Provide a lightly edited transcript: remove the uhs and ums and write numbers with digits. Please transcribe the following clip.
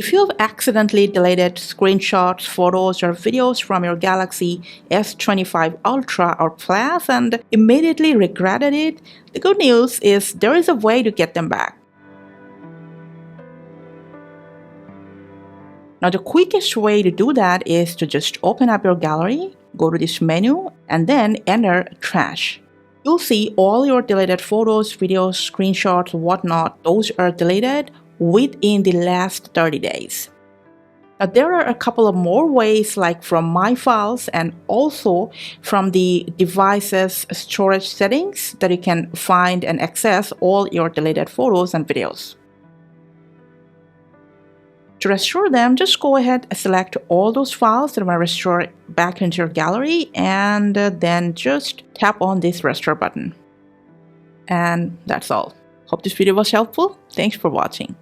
If you have accidentally deleted screenshots, photos, or videos from your Galaxy S25 Ultra or Plus and immediately regretted it, the good news is there is a way to get them back. Now, the quickest way to do that is to just open up your gallery, go to this menu, and then enter Trash. You'll see all your deleted photos, videos, screenshots, whatnot. Those are deleted within the last 30 days. Now, there are a couple of more ways, like from My Files and also from the device's storage settings, that you can find and access all your deleted photos and videos. To restore them, just go ahead and select all those files that want to restore back into your gallery, and then just tap on this restore button. And that's all. Hope this video was helpful. Thanks for watching.